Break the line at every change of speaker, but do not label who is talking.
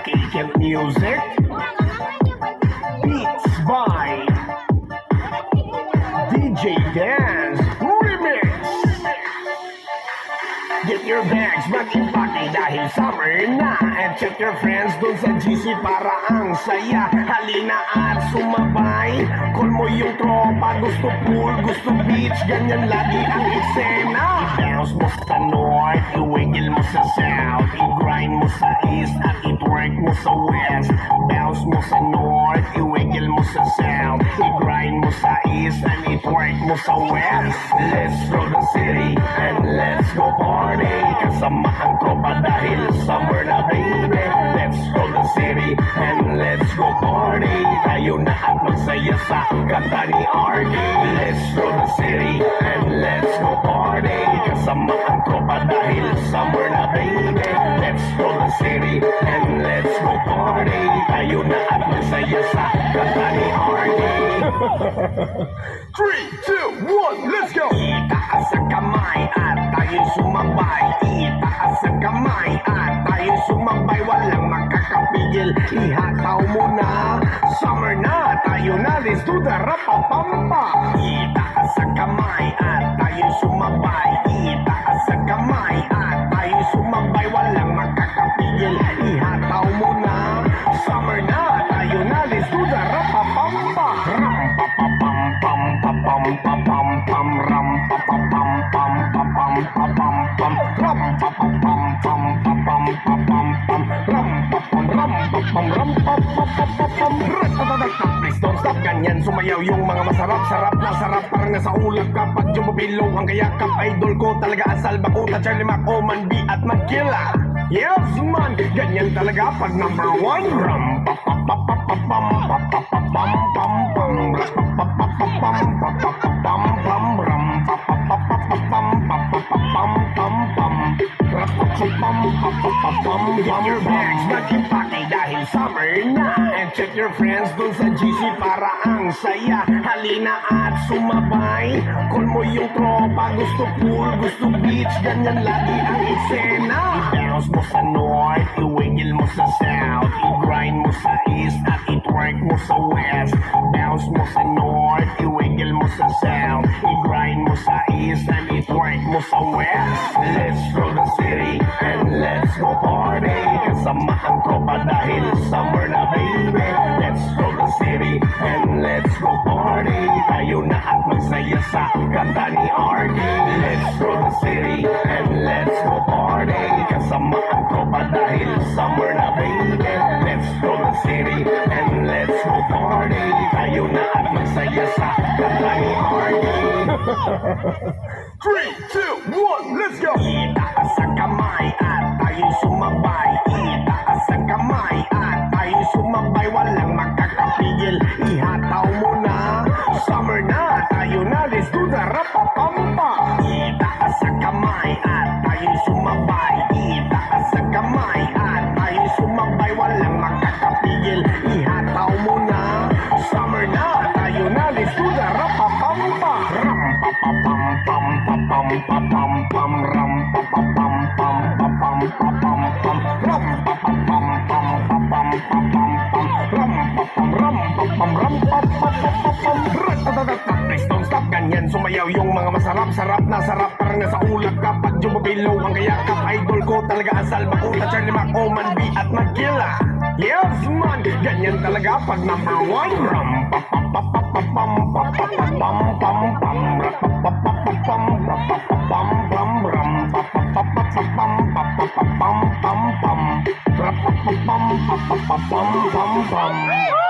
Kick Music. Beats by DJ Dance Remix. Get your bags, mag-impake dahil summer na. And check your friends dun sa GC para ang saya. Halina at sumabay, call mo yung tropa. Gusto pool, gusto beach, ganyan lagi ang eksena. I-bounce mo sa north, i-wiggle mo sa south, i-grind mo sa east at i-twerk mo sa west. Bounce mo sa north, i-wiggle mo sa south, i-grind mo sa east and i-twerk mo sa west. Let's roll the city and let's go party. Kasama ang tropa dahil summer na baby. Let's roll the city and let's go party. Tayo na at magsaya sa kanta ni RD. Let's roll the city and let's go party. Kasama ang tropa dahil summer na baby. Let's roll the city and let's go party. Tayo na at magsaya sa kanta ni RD. 3, 2, 1, let's go! Itaas sa kamay at tayo sumabay. Itaas sa kamay at tayo sumabay. Walang makakapigil, ihataw mo na. Summer na, tayo na, let's do the rapapampa. Itaas sa kamay at tayo sumabay. Itaas sa kamay at tayo sumabay. Walang makakapigil, ihataw mo na. Summer na, tayo na, let's do the rapapampa. Rampapapam pam pam pam pam pam ram pa pam pam pam pam pam pam ram pa pam pam pam pam pam pam ram pa pam ram pa pam. Please don't stop, ganyan sumayaw yung mga masarap-sarap na sarap. Parang nasa ulap kapag yung mabilong ang kayakap. Idol ko talaga asal bakuta, Charlie Mac, Oman B at Magkila. Yes man, ganyan talaga pag number 1. Ram pa pa pa pa pa pam pa pa pa pam pam pam ram pa pa pa pam pa pa pa pam pam ram pa pa pa pa pa pam pa pa pa pam pam pam ram pa pa pam pa pa pa pam. Get your bags, mag-impake dahil summer na. And check your friends dun sa GC para ang saya. Halina at sumabay, call mo yung tropa. Gusto pool, gusto beach, ganyan lagi ang eksena. I-bounce mo sa north, i-wiggle mo sa south, i-grind mo sa east at i-twerk mo sa west. Bounce mo sa north, i-wiggle mo sa south, i-grind mo sa east and i-twerk mo sa west. Let's roll the city and let's go party. Kasama ang tropa dahil summer na baby. Let's roll the city and let's go party. Tayo na at magsaya sa kanta ni RD. Let's roll the city and let's go party. Kasama ang tropa dahil summer na baby. Let's roll the city and let's go party. Tayo na at magsaya sa kanta ni RD. 3, 2, 1, let's go! Itaas sa kamay at tayo sumabay. Itaas sa kamay at tayo sumabay. Walang makakapigil, ihataw mo na. Summer na, tayo na, let's do the rapapampa. Itaas sa kamay at tayo sumabay. Itaas sa kamay at tayo sumabay. Walang makakapigil, ihataw mo na. Summer na, tayo na, let's do the rapapampa. Rampapapam pam pam pam pam pam ram pa pam pam pam pam pam pam ram pa pam pam pam pam pam pam ram pa pam ram pa pam. Please don't stop, ganyan sumayaw yung mga masarap-sarap na sarap. Parang nasa ulap kapag yung mabilong ang kayakap. Idol ko talaga asal bakuta, Charlie Mac, Oman B at Magkila. Yes man, ganyan talaga pag number 1. Ram pa pa pa pa pa pam pa pa pa pam pam pam ra pa pa pa pa pam ra pa pa pam pam ram pa pa pa pa pa pam pa pa pa pam pam pam ra pa pa pam pa pa pa pam pam pam.